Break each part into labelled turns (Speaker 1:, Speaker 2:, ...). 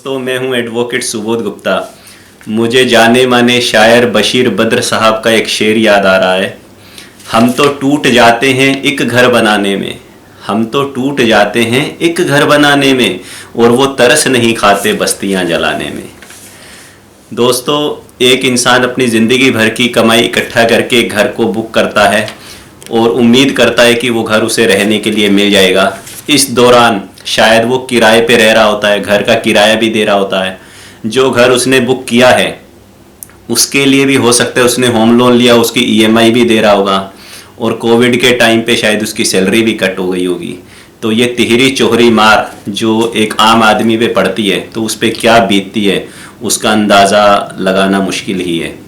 Speaker 1: दोस्तों, मैं हूं एडवोकेट सुबोध गुप्ता। मुझे जाने माने शायर बशीर बद्र साहब का एक शेर याद आ रहा है। हम तो टूट जाते हैं एक घर बनाने में, हम तो टूट जाते हैं एक घर बनाने में, और वो तरस नहीं खाते बस्तियां जलाने में। दोस्तों, एक इंसान अपनी ज़िंदगी भर की कमाई इकट्ठा करके एक घर को बुक करता है और उम्मीद करता है कि वो घर उसे रहने के लिए मिल जाएगा। इस दौरान शायद वो किराए पे रह रहा होता है, घर का किराया भी दे रहा होता है। जो घर उसने बुक किया है उसके लिए भी हो सकता है उसने होम लोन लिया, उसकी ईएमआई भी दे रहा होगा, और कोविड के टाइम पे शायद उसकी सैलरी भी कट हो गई होगी। तो ये तिहरी चोहरी मार जो एक आम आदमी पे पड़ती है तो उस पर क्या बीतती है उसका अंदाज़ा लगाना मुश्किल ही है।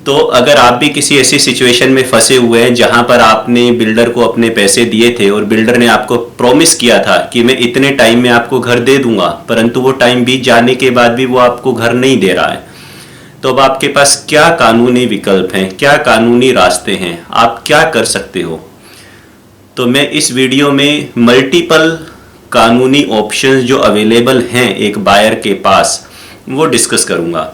Speaker 1: तो अगर आप भी किसी ऐसी सिचुएशन में फंसे हुए हैं जहां पर आपने बिल्डर को अपने पैसे दिए थे और बिल्डर ने आपको प्रॉमिस किया था कि मैं इतने टाइम में आपको घर दे दूंगा, परंतु वो टाइम बीत जाने के बाद भी वो आपको घर नहीं दे रहा है, तो अब आपके पास क्या कानूनी विकल्प हैं, क्या कानूनी रास्ते हैं, आप क्या कर सकते हो? तो मैं इस वीडियो में मल्टीपल कानूनी ऑप्शंस जो अवेलेबल हैं एक बायर के पास वो डिस्कस करूंगा।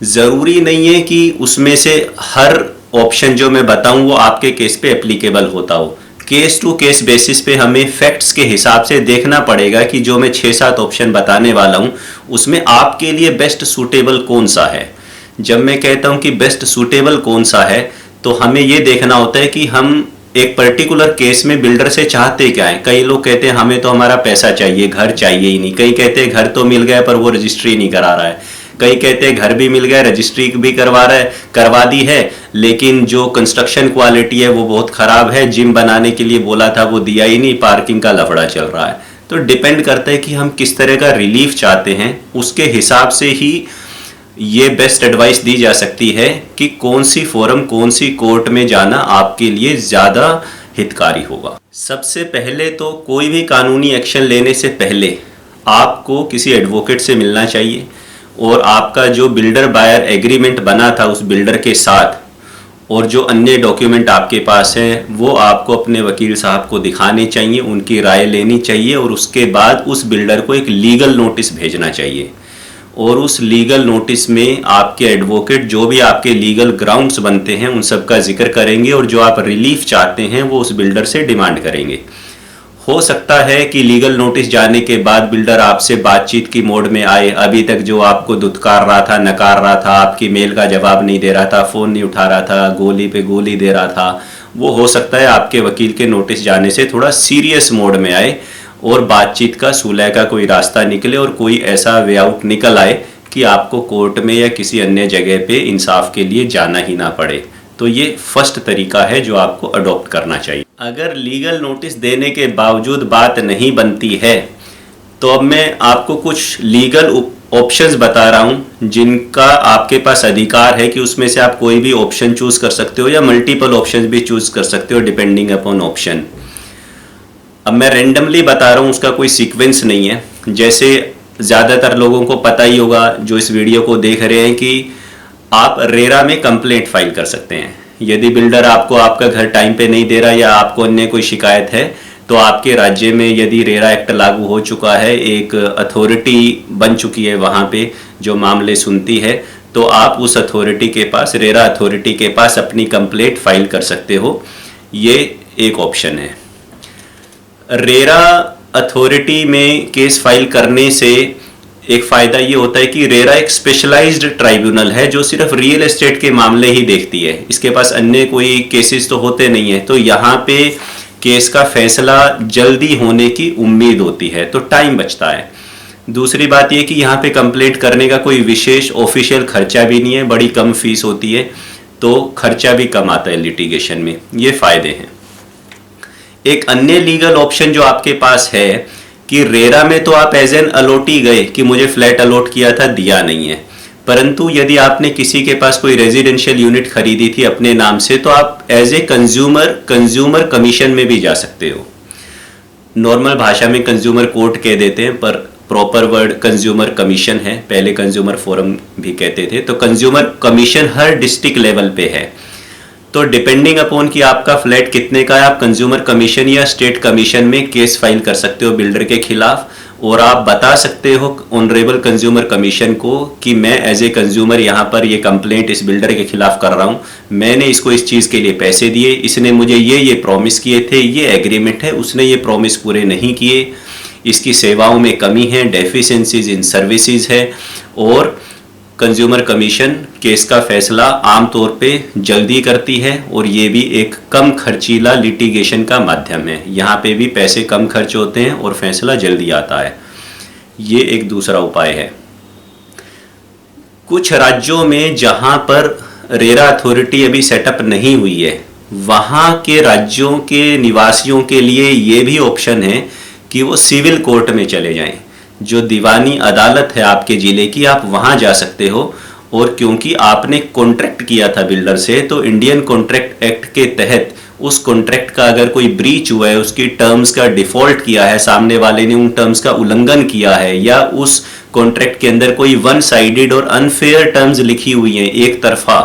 Speaker 1: ज़रूरी नहीं है कि उसमें से हर ऑप्शन जो मैं बताऊं वो आपके केस पे एप्लीकेबल होता हो। केस टू केस बेसिस पे हमें फैक्ट्स के हिसाब से देखना पड़ेगा कि जो मैं 6-7 ऑप्शन बताने वाला हूं उसमें आपके लिए बेस्ट सूटेबल कौन सा है। जब मैं कहता हूं कि बेस्ट सूटेबल कौन सा है तो हमें ये देखना होता है कि हम एक पर्टिकुलर केस में बिल्डर से चाहते क्या है। कई लोग कहते हैं हमें तो हमारा पैसा चाहिए, घर चाहिए ही नहीं। कई कहते हैं घर तो मिल गया पर वो रजिस्ट्री नहीं करा रहा है। कई कहते हैं घर भी मिल गया, रजिस्ट्री भी करवा दी है, लेकिन जो कंस्ट्रक्शन क्वालिटी है वो बहुत ख़राब है। जिम बनाने के लिए बोला था वो दिया ही नहीं, पार्किंग का लफड़ा चल रहा है। तो डिपेंड करता है कि हम किस तरह का रिलीफ चाहते हैं, उसके हिसाब से ही ये बेस्ट एडवाइस दी जा सकती है कि कौन सी फोरम, कौन सी कोर्ट में जाना आपके लिए ज़्यादा हितकारी होगा। सबसे पहले तो कोई भी कानूनी एक्शन लेने से पहले आपको किसी एडवोकेट से मिलना चाहिए और आपका जो बिल्डर बायर एग्रीमेंट बना था उस बिल्डर के साथ और जो अन्य डॉक्यूमेंट आपके पास हैं वो आपको अपने वकील साहब को दिखाने चाहिए, उनकी राय लेनी चाहिए, और उसके बाद उस बिल्डर को एक लीगल नोटिस भेजना चाहिए। और उस लीगल नोटिस में आपके एडवोकेट जो भी आपके लीगल ग्राउंड्स बनते हैं उन सब का जिक्र करेंगे और जो आप रिलीफ चाहते हैं वो उस बिल्डर से डिमांड करेंगे। हो सकता है कि लीगल नोटिस जाने के बाद बिल्डर आपसे बातचीत की मोड में आए। अभी तक जो आपको दुत्कार रहा था, नकार रहा था, आपकी मेल का जवाब नहीं दे रहा था, फ़ोन नहीं उठा रहा था, गोली पे गोली दे रहा था, वो हो सकता है आपके वकील के नोटिस जाने से थोड़ा सीरियस मोड में आए और बातचीत का, सुलह का कोई रास्ता निकले और कोई ऐसा वे आउट निकल आए कि आपको कोर्ट में या किसी अन्य जगह पे इंसाफ के लिए जाना ही ना पड़े। तो ये फर्स्ट तरीका है जो आपको अडॉप्ट करना चाहिए। अगर लीगल नोटिस देने के बावजूद बात नहीं बनती है तो अब मैं आपको कुछ लीगल ऑप्शंस बता रहा हूँ जिनका आपके पास अधिकार है कि उसमें से आप कोई भी ऑप्शन चूज कर सकते हो या मल्टीपल ऑप्शंस भी चूज कर सकते हो डिपेंडिंग अपॉन ऑप्शन। अब मैं रेंडमली बता रहा हूँ, उसका कोई सीक्वेंस नहीं है। जैसे ज़्यादातर लोगों को पता ही होगा जो इस वीडियो को देख रहे हैं कि आप रेरा में कंप्लेंट फाइल कर सकते हैं। यदि बिल्डर आपको आपका घर टाइम पे नहीं दे रहा या आपको अन्य कोई शिकायत है तो आपके राज्य में यदि रेरा एक्ट लागू हो चुका है, एक अथॉरिटी बन चुकी है वहाँ पे जो मामले सुनती है, तो आप उस अथॉरिटी के पास, रेरा अथॉरिटी के पास अपनी कंप्लेंट फाइल कर सकते हो। ये एक ऑप्शन है। रेरा अथॉरिटी में केस फाइल करने से एक फ़ायदा ये होता है कि रेरा एक स्पेशलाइज्ड ट्राइब्यूनल है जो सिर्फ रियल एस्टेट के मामले ही देखती है। इसके पास अन्य कोई केसेस तो होते नहीं है, तो यहाँ पे केस का फैसला जल्दी होने की उम्मीद होती है, तो टाइम बचता है। दूसरी बात ये कि यहाँ पे कंप्लेंट करने का कोई विशेष ऑफिशियल खर्चा भी नहीं है, बड़ी कम फीस होती है, तो खर्चा भी कम आता है लिटिगेशन में। ये फ़ायदे हैं। एक अन्य लीगल ऑप्शन जो आपके पास है कि रेरा में तो आप एज एन अलॉटी गए कि मुझे फ्लैट अलॉट किया था, दिया नहीं है, परंतु यदि आपने किसी के पास कोई रेजिडेंशियल यूनिट खरीदी थी अपने नाम से तो आप एज ए कंज्यूमर कमीशन में भी जा सकते हो। नॉर्मल भाषा में कंज्यूमर कोर्ट कह देते हैं पर प्रॉपर वर्ड कंज्यूमर कमीशन है, पहले कंज्यूमर फोरम भी कहते थे। तो कंज्यूमर कमीशन हर डिस्ट्रिक्ट लेवल पे है, तो डिपेंडिंग अपॉन कि आपका फ्लैट कितने का है, आप कंज्यूमर कमीशन या स्टेट कमीशन में केस फाइल कर सकते हो बिल्डर के खिलाफ। और आप बता सकते हो ऑनरेबल कंज्यूमर कमीशन को कि मैं एज ए कंज्यूमर यहाँ पर ये कंप्लेंट इस बिल्डर के खिलाफ कर रहा हूँ, मैंने इसको इस चीज़ के लिए पैसे दिए, इसने मुझे ये प्रॉमिस किए थे, ये एग्रीमेंट है, उसने ये प्रॉमिस पूरे नहीं किए, इसकी सेवाओं में कमी है, डेफिशिएंसीज इन सर्विसेज है। और कंज्यूमर कमीशन केस का फैसला आमतौर पे जल्दी करती है और ये भी एक कम खर्चीला लिटिगेशन का माध्यम है। यहाँ पे भी पैसे कम खर्च होते हैं और फैसला जल्दी आता है। ये एक दूसरा उपाय है। कुछ राज्यों में जहाँ पर रेरा अथॉरिटी अभी सेटअप नहीं हुई है, वहाँ के राज्यों के निवासियों के लिए ये भी ऑप्शन है कि वो सिविल कोर्ट में चले जाएं। जो दीवानी अदालत है आपके ज़िले की, आप वहाँ जा सकते हो। और क्योंकि आपने कॉन्ट्रैक्ट किया था बिल्डर से, तो इंडियन कॉन्ट्रैक्ट एक्ट के तहत उस कॉन्ट्रैक्ट का अगर कोई ब्रीच हुआ है, उसकी टर्म्स का डिफॉल्ट किया है, सामने वाले ने उन टर्म्स का उल्लंघन किया है, या उस कॉन्ट्रैक्ट के अंदर कोई वन साइडेड और अनफेयर टर्म्स लिखी हुई हैं एक तरफा,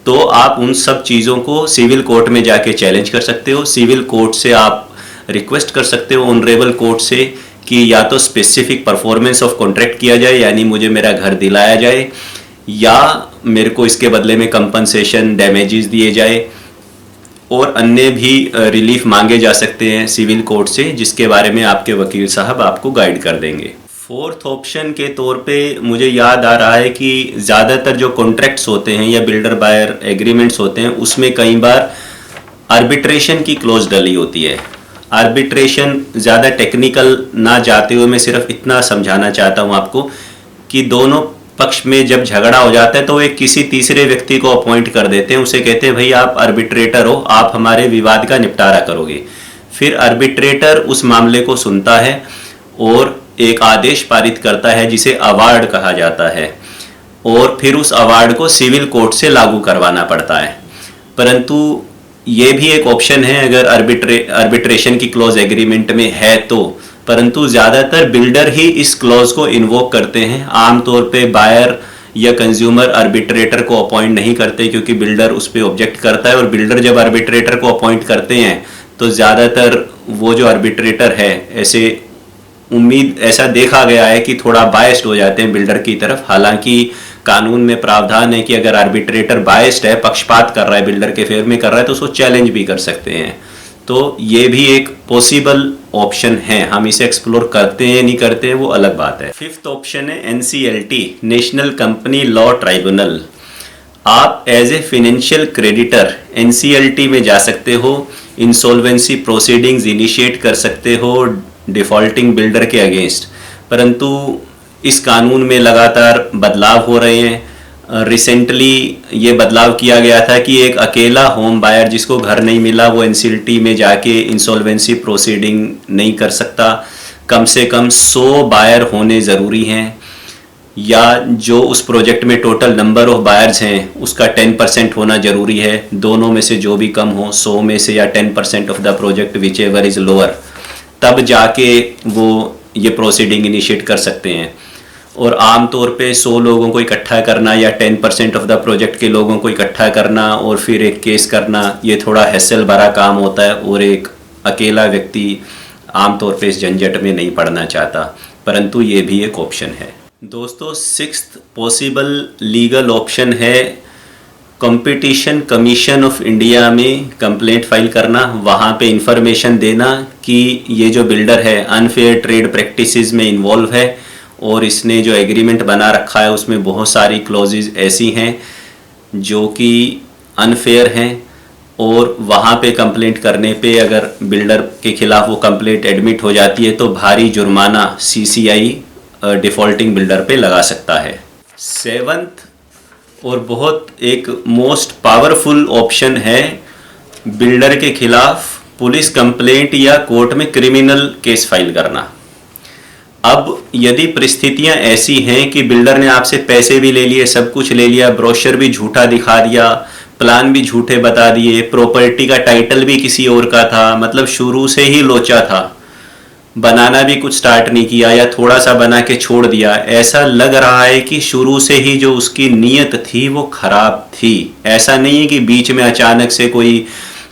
Speaker 1: तो आप उन सब चीज़ों को सिविल कोर्ट में जाके चैलेंज कर सकते हो। सिविल कोर्ट से आप रिक्वेस्ट कर सकते हो ऑनरेबल कोर्ट से कि या तो स्पेसिफिक परफॉर्मेंस ऑफ कॉन्ट्रैक्ट किया जाए, यानी मुझे मेरा घर दिलाया जाए, या मेरे को इसके बदले में कंपनसेशन डैमेजेस दिए जाए, और अन्य भी रिलीफ मांगे जा सकते हैं सिविल कोर्ट से, जिसके बारे में आपके वकील साहब आपको गाइड कर देंगे। फोर्थ ऑप्शन के तौर पे मुझे याद आ रहा है कि ज़्यादातर जो कॉन्ट्रैक्ट्स होते हैं या बिल्डर बायर एग्रीमेंट्स होते हैं, उसमें कई बार आर्बिट्रेशन की क्लॉज डली होती है। आर्बिट्रेशन ज़्यादा टेक्निकल ना जाते हुए मैं सिर्फ इतना समझाना चाहता हूँ आपको कि दोनों पक्ष में जब झगड़ा हो जाता है तो एक किसी तीसरे व्यक्ति को अपॉइंट कर देते हैं, उसे कहते हैं भाई आप आर्बिट्रेटर हो, आप हमारे विवाद का निपटारा करोगे। फिर आर्बिट्रेटर उस मामले को सुनता है और एक आदेश पारित करता है जिसे अवार्ड कहा जाता है, और फिर उस अवार्ड को सिविल कोर्ट से लागू करवाना पड़ता है। परंतु ये भी एक ऑप्शन है अगर आर्बिट्रेशन की क्लॉज एग्रीमेंट में है तो, परंतु ज़्यादातर बिल्डर ही इस क्लॉज को इन्वोक करते हैं। आमतौर पे बायर या कंज्यूमर आर्बिट्रेटर को अपॉइंट नहीं करते, क्योंकि बिल्डर उस पर ऑब्जेक्ट करता है, और बिल्डर जब आर्बिट्रेटर को अपॉइंट करते हैं तो ज़्यादातर वो जो आर्बिट्रेटर है, ऐसा देखा गया है कि थोड़ा बायस्ड हो जाते हैं बिल्डर की तरफ। हालांकि कानून में प्रावधान है कि अगर आर्बिट्रेटर बायस्ड है, पक्षपात कर रहा है, बिल्डर के फेवर में कर रहा है, तो उसको चैलेंज भी कर सकते हैं। तो ये भी एक पॉसिबल ऑप्शन है। हम इसे एक्सप्लोर करते हैं नहीं करते हैं वो अलग बात है। फिफ्थ ऑप्शन है NCLT, national company law tribunal. आप as a financial creditor NCLT में जा सकते हो, इंसॉल्वेंसी प्रोसीडिंग्स इनिशिएट कर सकते हो डिफॉल्टिंग बिल्डर के अगेंस्ट। परंतु इस कानून में लगातार बदलाव हो रहे हैं। रिसेंटली ये बदलाव किया गया था कि एक अकेला होम बायर जिसको घर नहीं मिला वो NCLT में जाके इंसॉल्वेंसी प्रोसीडिंग नहीं कर सकता। कम से कम 100 बायर होने ज़रूरी हैं, या जो उस प्रोजेक्ट में टोटल नंबर ऑफ बायर्स हैं उसका 10% होना ज़रूरी है। दोनों में से जो भी कम हो, 100 में से या 10% of the project which ever is lower, तब जाके वो ये प्रोसीडिंग इनिशिएट कर सकते हैं। और आमतौर पे 100 लोगों को इकट्ठा करना या 10% ऑफ द प्रोजेक्ट के लोगों को इकट्ठा करना और फिर एक केस करना, ये थोड़ा हैसल भरा काम होता है, और एक अकेला व्यक्ति आमतौर पे इस झंझट में नहीं पड़ना चाहता। परंतु ये भी एक ऑप्शन है। दोस्तों, सिक्स्थ पॉसिबल लीगल ऑप्शन है कंपटीशन कमीशन ऑफ इंडिया में कंप्लेंट फाइल करना, वहाँ पे इंफॉर्मेशन देना कि ये जो बिल्डर है अनफेयर ट्रेड प्रैक्टिसेस में इन्वॉल्व है, और इसने जो एग्रीमेंट बना रखा है उसमें बहुत सारी क्लॉजेज ऐसी हैं जो कि अनफेयर हैं, और वहाँ पे कंप्लेंट करने पे अगर बिल्डर के खिलाफ वो कंप्लेंट एडमिट हो जाती है तो भारी जुर्माना CCI डिफ़ॉल्टिंग बिल्डर पे लगा सकता है। सेवंथ और बहुत एक मोस्ट पावरफुल ऑप्शन है बिल्डर के खिलाफ पुलिस कंप्लेंट या कोर्ट में क्रिमिनल केस फाइल करना। अब यदि परिस्थितियां ऐसी हैं कि बिल्डर ने आपसे पैसे भी ले लिए, सब कुछ ले लिया, ब्रोशर भी झूठा दिखा दिया, प्लान भी झूठे बता दिए, प्रॉपर्टी का टाइटल भी किसी और का था, मतलब शुरू से ही लोचा था, बनाना भी कुछ स्टार्ट नहीं किया या थोड़ा सा बना के छोड़ दिया, ऐसा लग रहा है कि शुरू से ही जो उसकी नीयत थी वो खराब थी। ऐसा नहीं है कि बीच में अचानक से कोई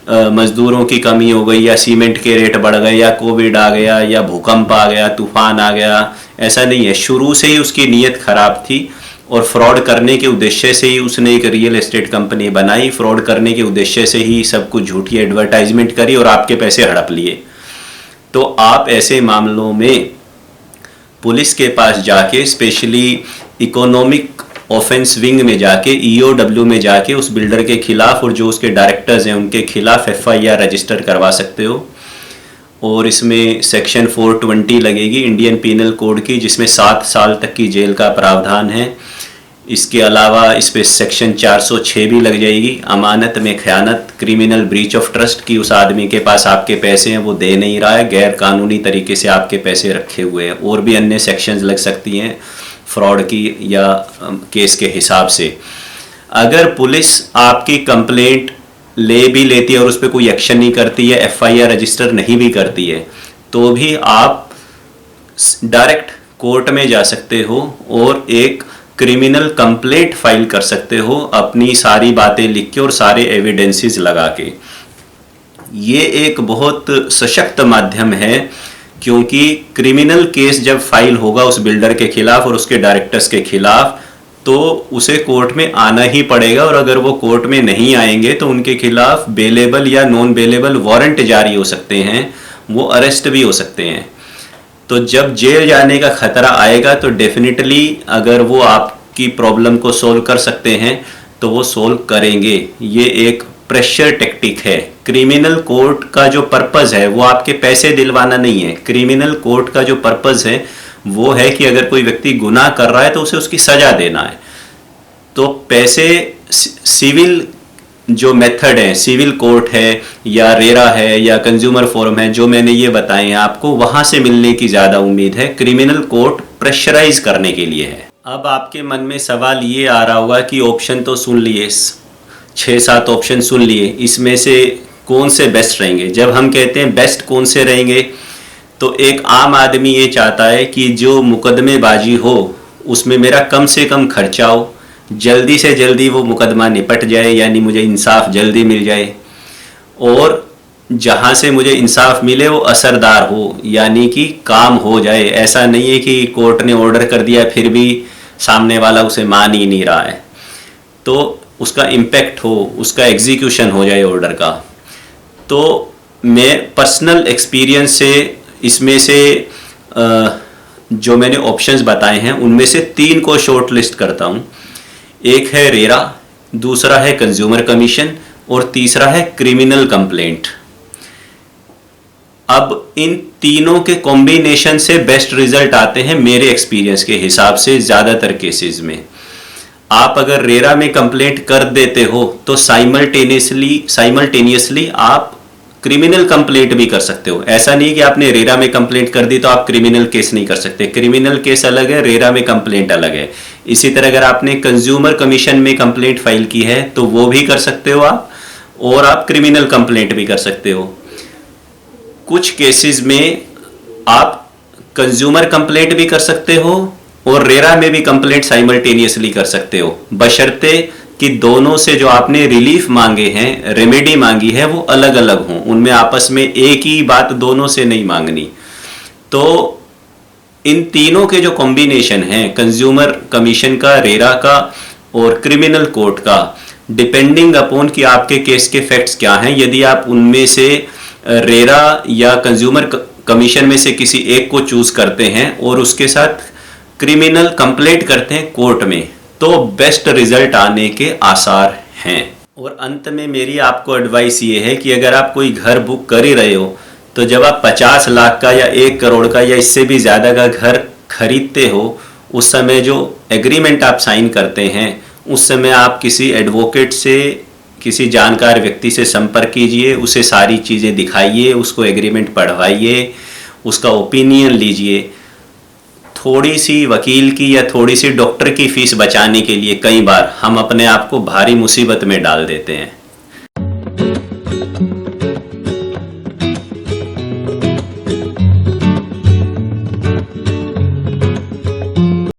Speaker 1: मजदूरों की कमी हो गई, या सीमेंट के रेट बढ़ गए, या कोविड आ गया, या भूकंप आ गया, तूफान आ गया। ऐसा नहीं है, शुरू से ही उसकी नीयत खराब थी और फ्रॉड करने के उद्देश्य से ही उसने एक रियल एस्टेट कंपनी बनाई, फ्रॉड करने के उद्देश्य से ही सब कुछ झूठी एडवर्टाइजमेंट करी और आपके पैसे हड़प लिए। तो आप ऐसे मामलों में पुलिस के पास जाके, स्पेशली इकोनॉमिक ऑफेंस विंग में जाके, EOW में जाके उस बिल्डर के खिलाफ और जो उसके डायरेक्टर्स हैं उनके खिलाफ FIR रजिस्टर करवा सकते हो। और इसमें सेक्शन 420 लगेगी इंडियन पीनल कोड की, जिसमें 7 साल तक की जेल का प्रावधान है। इसके अलावा इस पर सेक्शन 406 भी लग जाएगी, अमानत में खयानत, क्रिमिनल ब्रीच ऑफ ट्रस्ट की उस आदमी के पास आपके पैसे हैं वो दे नहीं रहा है, गैर कानूनी तरीके से आपके पैसे रखे हुए हैं। और भी अन्य सेक्शंस लग सकती हैं फ्रॉड की या केस के हिसाब से। अगर पुलिस आपकी कंप्लेंट ले भी लेती है और उस पर कोई एक्शन नहीं करती है, FIR रजिस्टर नहीं भी करती है, तो भी आप डायरेक्ट कोर्ट में जा सकते हो और एक क्रिमिनल कंप्लेंट फाइल कर सकते हो अपनी सारी बातें लिख के और सारे एविडेंसेस लगा के। ये एक बहुत सशक्त माध्यम है, क्योंकि क्रिमिनल केस जब फाइल होगा उस बिल्डर के खिलाफ और उसके डायरेक्टर्स के खिलाफ, तो उसे कोर्ट में आना ही पड़ेगा। और अगर वो कोर्ट में नहीं आएंगे तो उनके खिलाफ बेलेबल या नॉन बेलेबल वारंट जारी हो सकते हैं, वो अरेस्ट भी हो सकते हैं। तो जब जेल जाने का खतरा आएगा तो डेफिनेटली अगर वो आपकी प्रॉब्लम को सोल्व कर सकते हैं तो वो सोल्व करेंगे। ये एक प्रेशर टेक्टिक है। क्रिमिनल कोर्ट का जो पर्पस है वो आपके पैसे दिलवाना नहीं है। क्रिमिनल कोर्ट का जो पर्पस है वो है कि अगर कोई व्यक्ति गुनाह कर रहा है तो उसे उसकी सजा देना है। तो पैसे सिविल जो मेथड है, सिविल कोर्ट है या रेरा है या कंज्यूमर फोरम है, जो मैंने ये बताए हैं आपको, वहां से मिलने की ज़्यादा उम्मीद है। क्रिमिनल कोर्ट प्रेशराइज करने के लिए है। अब आपके मन में सवाल ये आ रहा होगा कि ऑप्शन तो सुन लिए, 6-7 ऑप्शन सुन लिए, इसमें से कौन से बेस्ट रहेंगे। जब हम कहते हैं बेस्ट कौन से रहेंगे, तो एक आम आदमी ये चाहता है कि जो मुकदमेबाजी हो उसमें मेरा कम से कम खर्चा हो, जल्दी से जल्दी वो मुकदमा निपट जाए, यानी मुझे इंसाफ जल्दी मिल जाए, और जहाँ से मुझे इंसाफ मिले वो असरदार हो, यानी कि काम हो जाए। ऐसा नहीं है कि कोर्ट ने ऑर्डर कर दिया फिर भी सामने वाला उसे मान ही नहीं रहा है, तो उसका इम्पैक्ट हो, उसका एग्जीक्यूशन हो जाए ऑर्डर का। तो मैं पर्सनल एक्सपीरियंस से इसमें से जो मैंने ऑप्शंस बताए हैं उनमें से 3 को शॉर्ट लिस्ट करता हूँ। एक है रेरा, दूसरा है कंज्यूमर कमीशन और तीसरा है क्रिमिनल कंप्लेंट। अब इन तीनों के कॉम्बिनेशन से बेस्ट रिजल्ट आते हैं मेरे एक्सपीरियंस के हिसाब से ज़्यादातर केसेस में। आप अगर रेरा में कंप्लेंट कर देते हो तो साइमल्टेनियसली आप क्रिमिनल कंप्लेंट भी कर सकते हो। ऐसा नहीं कि आपने रेरा में कंप्लेंट कर दी तो आप क्रिमिनल केस नहीं कर सकते। क्रिमिनल केस अलग है, रेरा में कंप्लेंट अलग है। इसी तरह अगर आपने कंज्यूमर कमीशन में कंप्लेंट फाइल की है तो वो भी कर सकते हो आप, और आप क्रिमिनल कंप्लेंट भी कर सकते हो। कुछ केसेस में आप कंज्यूमर कंप्लेंट भी कर सकते हो और रेरा में भी कंप्लेंट साइमल्टेनियसली कर सकते हो, बशर्ते कि दोनों से जो आपने रिलीफ मांगे हैं, रेमेडी मांगी है, वो अलग अलग हों। उनमें आपस में एक ही बात दोनों से नहीं मांगनी। तो इन तीनों के जो कॉम्बिनेशन हैं, कंज्यूमर कमीशन का, रेरा का और क्रिमिनल कोर्ट का, डिपेंडिंग अपॉन कि आपके केस के फैक्ट्स क्या हैं, यदि आप उनमें से रेरा या कंज्यूमर कमीशन में से किसी एक को चूज करते हैं और उसके साथ क्रिमिनल कंप्लेंट करते हैं कोर्ट में, तो बेस्ट रिजल्ट आने के आसार हैं। और अंत में मेरी आपको एडवाइस ये है कि अगर आप कोई घर बुक कर ही रहे हो तो जब आप 50 लाख का या 1 करोड़ का या इससे भी ज़्यादा का घर खरीदते हो, उस समय जो एग्रीमेंट आप साइन करते हैं उस समय आप किसी एडवोकेट से, किसी जानकार व्यक्ति से संपर्क कीजिए, उसे सारी चीज़ें दिखाइए, उसको एग्रीमेंट पढ़वाइए, उसका ओपिनियन लीजिए। थोड़ी सी वकील की या थोड़ी सी डॉक्टर की फीस बचाने के लिए कई बार हम अपने आप को भारी मुसीबत में डाल देते हैं।